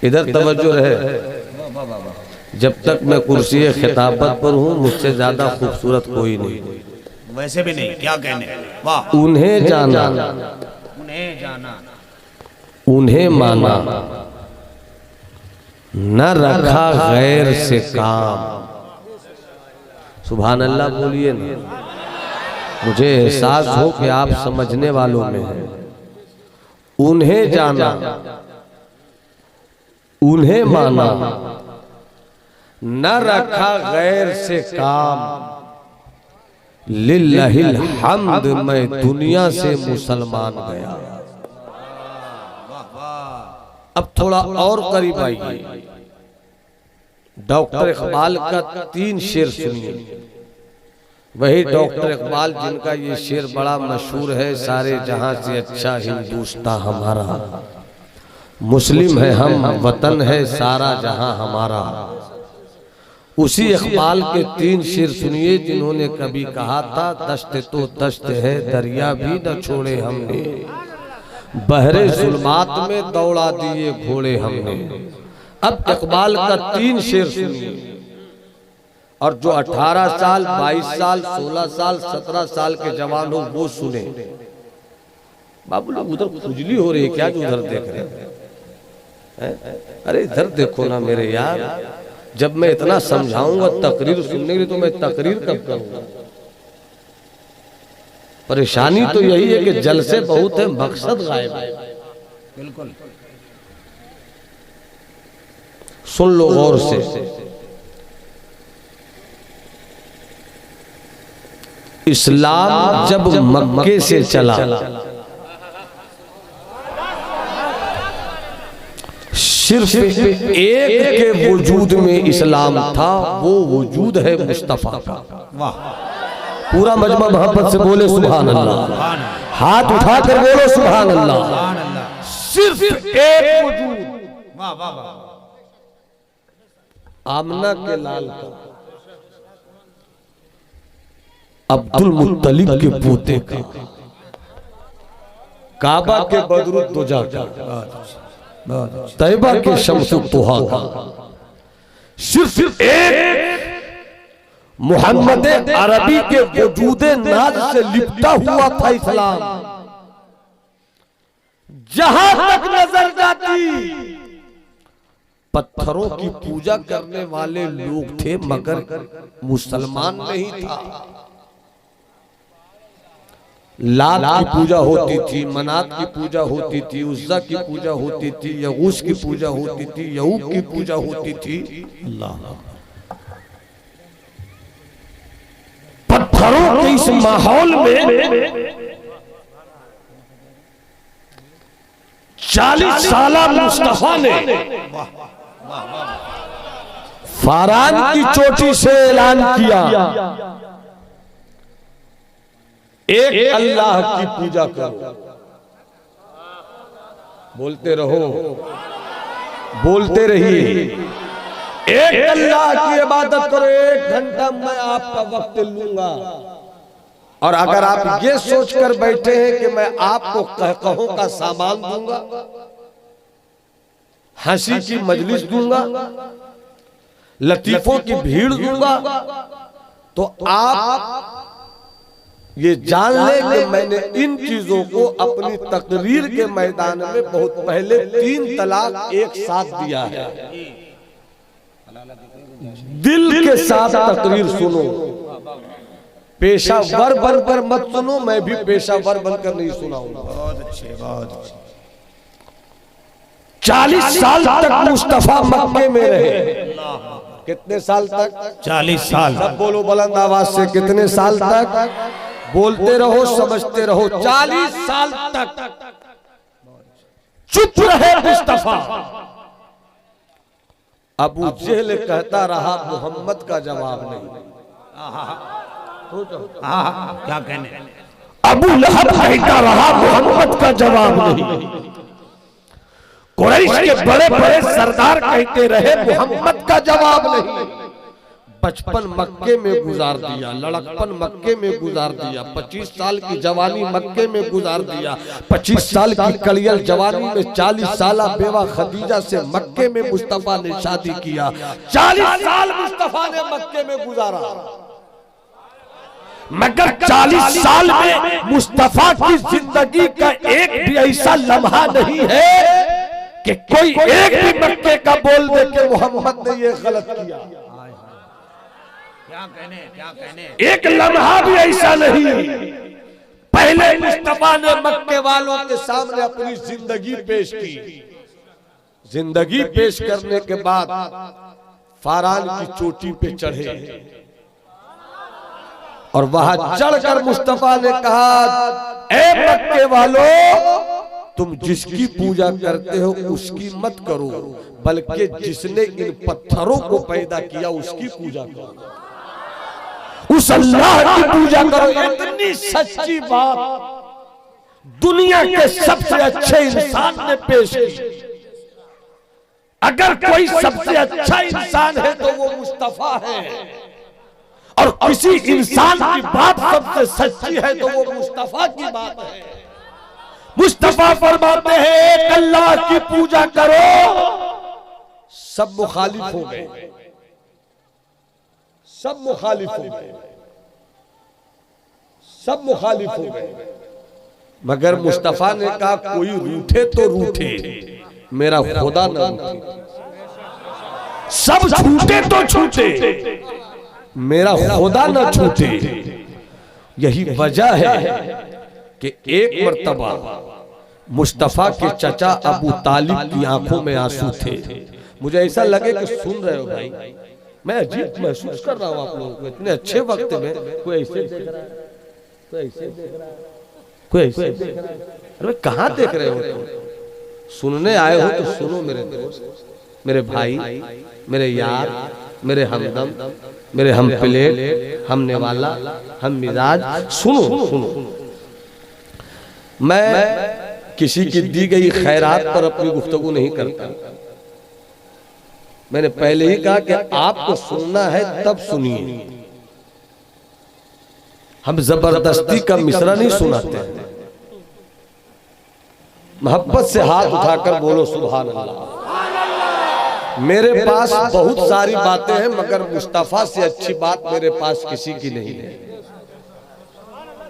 इधर तवज्जो रहे। जब तक मैं कुर्सी खिताबत पर हूँ मुझसे ज्यादा खूबसूरत कोई नहीं। वैसे भी नहीं, क्या कहने। वाह। उन्हें जाना, उन्हें जाना, उन्हें माना, न रखा गैर से काम। सुभान अल्लाह बोलिए ना। मुझे एहसास हो कि आप समझने वालों में हैं। उन्हें जाना, उन्हें माना, न रखा गैर से काम। लिल्लाहिल हम्द, मैं दुनिया से मुसलमान गया। अब थोड़ा और करीब आइए। डॉक्टर इकबाल का 3 शेर सुनिए। वही डॉक्टर इकबाल जिनका ये शेर बड़ा मशहूर है, सारे जहां से अच्छा हिंदुस्तान हमारा, मुस्लिम है हम, वतन है सारा जहां हमारा। उसी इकबाल के 3 शेर सुनिए जिन्होंने कभी कहा था, दश्त तो दश्त है दरिया भी न छोड़े हमने, बहरे जुल्मात में दौड़ा दिए घोड़े हमने। अब इकबाल का 3 शेर सुनिए, और जो 18 साल 22 साल 16 साल 17 साल के जवान हो वो सुने। बाबू लोग उधर खुजली हो रही है क्या जो उधर देख रहे हैं? अरे इधर देखो ना मेरे यार। जब मैं इतना समझाऊंगा तकरीर सुनने के लिए तो मैं तकरीर कब करूंगा? परेशानी तो यही है कि जलसे बहुत है, मकसद गायब है। बिल्कुल सुन लो गौर से। इस्लाम जब मक्के से चला, सिर्फ एक के वजूद में इस्लाम था, वो वजूद है मुस्तफा का। वाह। पूरा मजमा मोहब्बत से बोले सुभान अल्लाह। हाथ उठाकर बोलो सुभान अल्लाह। सिर्फ एक वजूद। वाह वाह वाह। आमना के लाल का, अब्दुल मुत्तलिब के पोते का, काबा के बदरुद्दोजा का, तैयबा के शम्सुत्तोहा का। सिर्फ एक मोहम्मद अरबी के वजूदे नाज से लिपटा हुआ था इस्लाम। जहां तक नजर जाती पत्थरों की पूजा करने वाले लोग थे, मगर मुसलमान नहीं था। लात की पूजा होती थी, मनात की पूजा होती थी, उज़्ज़ा की पूजा होती थी, यगूस की पूजा होती थी, यऊक की पूजा होती थी। अल्लाह। पत्थरों के इस माहौल में 40 साला मुस्तफा ने फारान की चोटी से ऐलान किया, एक अल्लाह की पूजा करो। बोलते रहो, बोलते रहिए। एक अल्लाह की इबादत करो, 1 घंटा मैं आपका वक्त लूंगा। और अगर आप ये सोचकर बैठे हैं कि मैं आपको कहकहों का सामान दूंगा, हंसी की मजलिस दूंगा, लतीफों की भीड़ दूंगा, तो आप ये जान ले कि मैंने इन चीजों को अपनी तकरीर के मैदान में बहुत पहले 3 तलाक एक साथ दिया है। दिल के साथ तकरीर सुनो, पेशावर बनकर मत सुनो। मैं भी पेशावर बनकर नहीं सुनाऊंगा। बहुत अच्छे, बहुत अच्छे। 40 साल तक मुस्तफा मक्के में रहे। कितने साल तक? 40 साल। सब बोलो बुलंद आवाज से, कितने साल तक? बोलते रहो, समझते रहो। 40 साल तक चुप रहे मुस्तफा। अबू जहल कहता रहा, मोहम्मद का जवाब नहीं। क्या कहने। अबू लहब कहता रहा, मोहम्मद का जवाब नहीं। कुरैश के बड़े बड़े सरदार कहते रहे, मोहम्मद का जवाब नहीं। बचपन मक्के में गुजार दिया, लड़कपन मक्के में गुजार दिया, 25 साल की जवानी मक्के में गुजार दिया, 25 साल की कलियल जवानी में 40 साल बेवा खदीजा से मक्के में मुस्तफा ने शादी किया। 40 साल मुस्तफा ने मक्के में गुजारा, मगर 40 साल में मुस्तफा की जिंदगी का एक भी ऐसा लम्हा नहीं है कि कोई एक भी मक्के का बोल दे के मोहम्मद ने ये गलत किया। क्या कहने एक लम्हा भी ऐसा नहीं। पहले मुस्तफा ने मक्के वालों के सामने अपनी जिंदगी पेश की। जिंदगी पेश करने के बाद फारान की चोटी पे चढ़े और वहां चढ़कर मुस्तफा ने कहा, ए मक्के वालों, तुम जिसकी पूजा करते हो उसकी मत करो, बल्कि जिसने इन पत्थरों को पैदा किया उसकी पूजा करो, उस अल्लाह की पूजा करो। इतनी सच्ची बात दुनिया के सबसे अच्छे इंसान ने पेश की। अगर कोई सबसे अच्छा इंसान है तो वो मुस्तफा है, और किसी इंसान की बात सबसे सच्ची है तो वो मुस्तफा की बात है। मुस्तफा फरमाते हैं अल्लाह की पूजा करो। सब मुखालिफ हो गए, सब मुखालिफ हो गए, सब मुखालिफ हो गए, मगर मुस्तफा ने कहा कोई रूठे तो रूठे, मेरा खुदा न रूठे। सब छूटे तो छूटे, मेरा खुदा न छूटे। यही वजह है कि एक मर्तबा मुस्तफा के चचा अबू तालिब की आंखों में आंसू थे। मुझे ऐसा लगे कि सुन रहे हो भाई, मैं अजीब महसूस कर रहा हूं आप लोगों को। इतने अच्छे वक्त में कोई ऐसे देख रहा है, कोई ऐसे देख रहा है, कोई ऐसे देख रहा है। अरे कहां देख रहे हो? सुनने आए हो तो सुनो मेरे दोस्त, मेरे भाई, मेरे यार, मेरे हमदम, मेरे हम प्लेट, हम नेवाला, हम मिजाज, सुनो सुनो। मैं किसी की दी गई खैरात पर अपनी गुफ्तगू नहीं करता। मैंने पहले ही कहा कि आपको सुनना है तब सुनिए। हम जबरदस्ती का मिसरा नहीं सुनाते। मोहब्बत से हाथ उठाकर बोलो सुभान अल्लाह। मेरे पास बहुत सारी बातें हैं, मगर मुस्तफा से अच्छी बात मेरे पास किसी की नहीं है।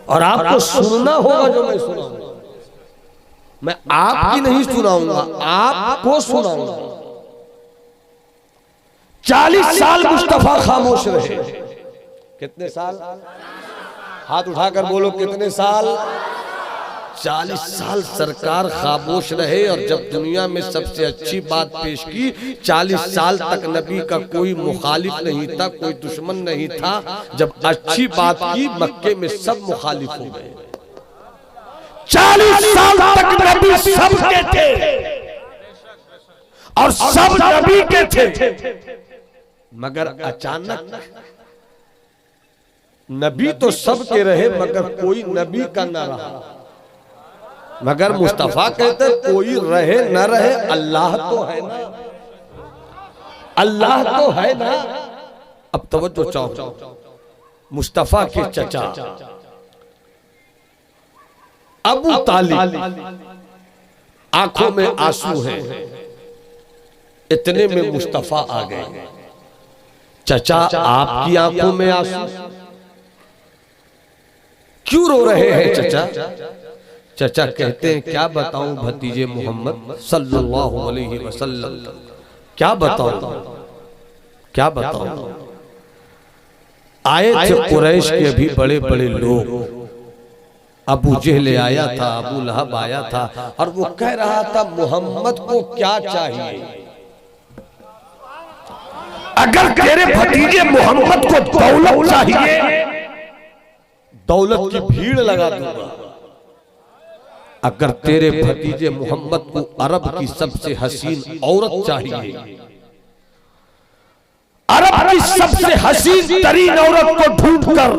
और आपको सुनना होगा जो मैं सुनाऊंगा। मैं आपकी नहीं सुनाऊंगा, आपको सुनाऊंगा। 40 साल मुस्तफा खामोश रहे। कितने साल? हाथ उठाकर बोलो कितने साल? 40 साल सरकार खामोश रहे। और जब दुनिया में सबसे अच्छी बात पेश की, 40 साल तक नबी का कोई मुखालिफ नहीं था, कोई दुश्मन नहीं था। जब अच्छी बात की, मक्के में सब मुखालिफ हो गए। 40 साल तक नबी सबके थे और सब नबी के थे, मगर अचानक नबी तो सबके रहे, मगर कोई नबी का न रहा। मगर मुस्तफा कहते कोई रहे न रहे, अल्लाह तो है ना, अल्लाह तो है ना। अब तवज्जो चाहो, मुस्तफा के चचा अबू तालिब आंखों में आंसू हैं। इतने में मुस्तफा आ गए। चचा आपकी आंखों में आंसू, क्यों रो रहे हैं चचा? चचा कहते हैं क्या बताऊं भतीजे मोहम्मद सल्लल्लाहु अलैहि वसल्लम, क्या बताऊं, क्या बताऊं। आए थे कुरैश के भी बड़े बड़े लोग। अबू जहल आया था, अबू लहब आया था, और वो कह रहा था मोहम्मद को क्या चाहिए। अगर तेरे भतीजे मोहम्मद को दौलत चाहिए, दौलत की भीड़ लगा दूंगा। अगर तेरे भतीजे मोहम्मद को अरब की सबसे हसीन औरत चाहिए, अरब की सबसे हसीन तरीन औरत को ढूंढकर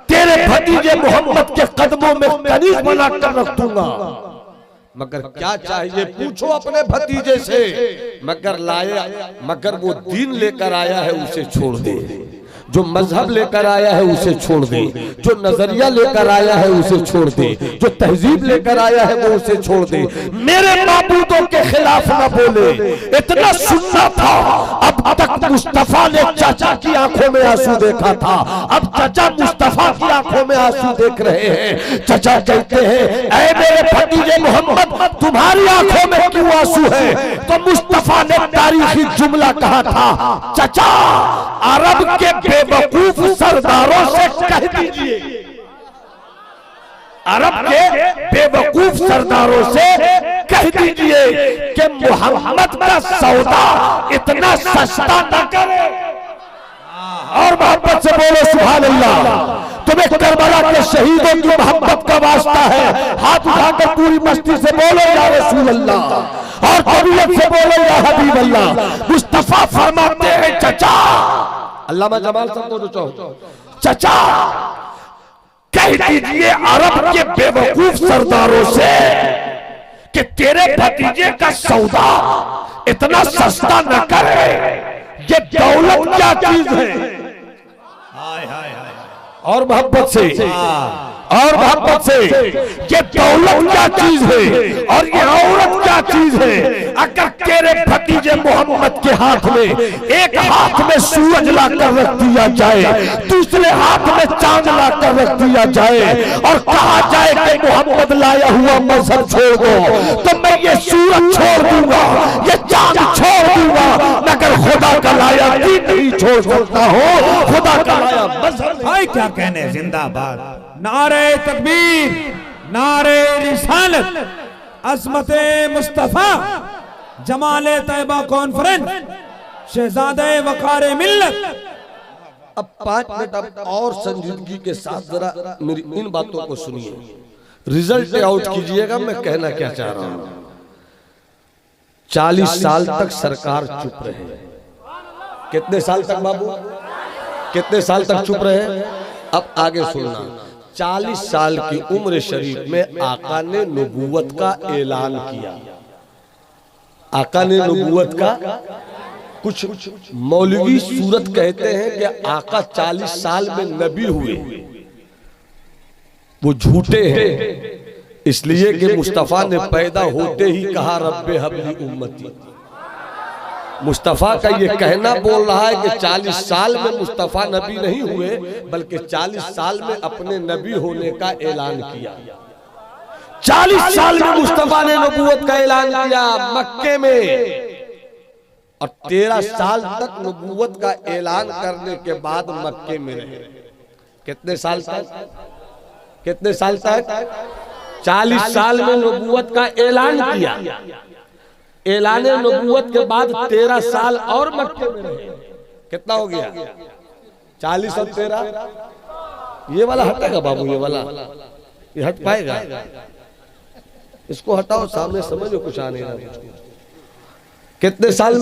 तेरे भतीजे मोहम्मद के कदमों में कनीज बनाकर रख दूंगा। मगर क्या चाहिए पूछो अपने भतीजे से। मगर लाया, मगर वो दीन लेकर आया है, उसे छोड़ दे। जो मजहब लेकर आया है उसे छोड़ दे, जो नजरिया लेकर आया है उसे छोड़ दे, जो तहजीब लेकर आया है वो उसे छोड़ दे। मेरे माबूदों के खिलाफ न बोले। इतना सुनना था। अब तक मुस्तफा ने चाचा की आंखों में आंसू देखा था, अब चाचा मुस्तफा की आंखों में आंसू देख रहे हैं। चाचा कहते हैं, ऐ मेरे भतीजे मोहम्मद, तुम्हारी आंखों में क्यों आंसू है? तो मुस्तफा ने तारीखी जुमला कहा था, चाचा अरब के बेवकूफ सरदारों से कह दीजिए, अरब के बेवकूफ सरदारों से कह दीजिए कि मोहम्मद का सौदा इतना सस्ता न करे। और मोहब्बत से बोलो सुभान अल्लाह। तुम्हें करबला के शहीदों की मोहब्बत का वास्ता है, हाथ उठाकर पूरी मस्ती से बोलो या रसूल अल्लाह, और तबीयत से बोलो या हबीब अल्लाह। मुस्तफा फरमाते हैं, चचा अल्लामा जमाल साहब को चाहो, चचा कह दीजिए अरब के बेवकूफ सरदारों से कि तेरे भतीजे का सौदा इतना सस्ता न करे। ये दौलत क्या चीज है? हाय हाय हाय। और मोहब्बत से, और मोहब्बत से, ये दौलत क्या चीज है और ये औरत क्या चीज है? अगर तेरे भतीजे मोहम्मद के हाथ में एक हाथ में सूरज लाकर रख दिया जाए, दूसरे हाथ में चांद लाकर रख दिया जाए और कहा जाए कि मोहम्मद लाया हुआ मजहब छोड़ दो, तो मैं ये सूरज छोड़ दूंगा, ये चांद छोड़ दूंगा, मगर खुदा का लाया दीन नहीं छोड़ सकता हो। खुदा का लाया मजहब। भाई क्या कहने, जिंदाबाद। नारे तकबीर, नारे रिसालत, अज़मते मुस्तफा, जमाले तैयबा कॉन्फ्रेंस, शहजादे वक़ारे मिल्लत। अब 5 मिनट अब और संजीदगी के साथ जरा मेरी इन बातों को सुनिए, रिजल्ट आउट कीजिएगा मैं कहना क्या चाह रहा हूं। 40 साल तक सरकार चुप रहे। कितने साल तक बाबू, कितने साल तक चुप रहे? अब आगे सुनना। 40 साल की उम्र शरीफ में आका ने नबूवत का ऐलान किया। आका ने नबूवत का, कुछ मौलवी सूरत कहते हैं कि आका 40 साल में नबी हुए, वो झूठे हैं, इसलिए कि मुस्तफा ने पैदा होते ही कहा रब्बे हबली उम्मती। मुस्तफा का ये कहना बोल रहा है कि 40 साल में मुस्तफा नबी नहीं हुए, बल्कि 40 साल में अपने नबी होने का ऐलान किया। 40 साल में मुस्तफा ने नबूवत का ऐलान किया मक्के में, और 13 साल तक नबूवत का ऐलान करने के बाद मक्के में रहे। कितने साल तक? कितने साल तक? 40 साल में नबूवत का ऐलान किया, ऐलान नबूवत के बाद 13 साल और मक्के में रहे। कितना हो गया? 40 और 13। ये वाला हटेगा बाबू, ये वाला ये हट पाएगा? इसको हटाओ, सामने समझो कुछ आने। कितने साल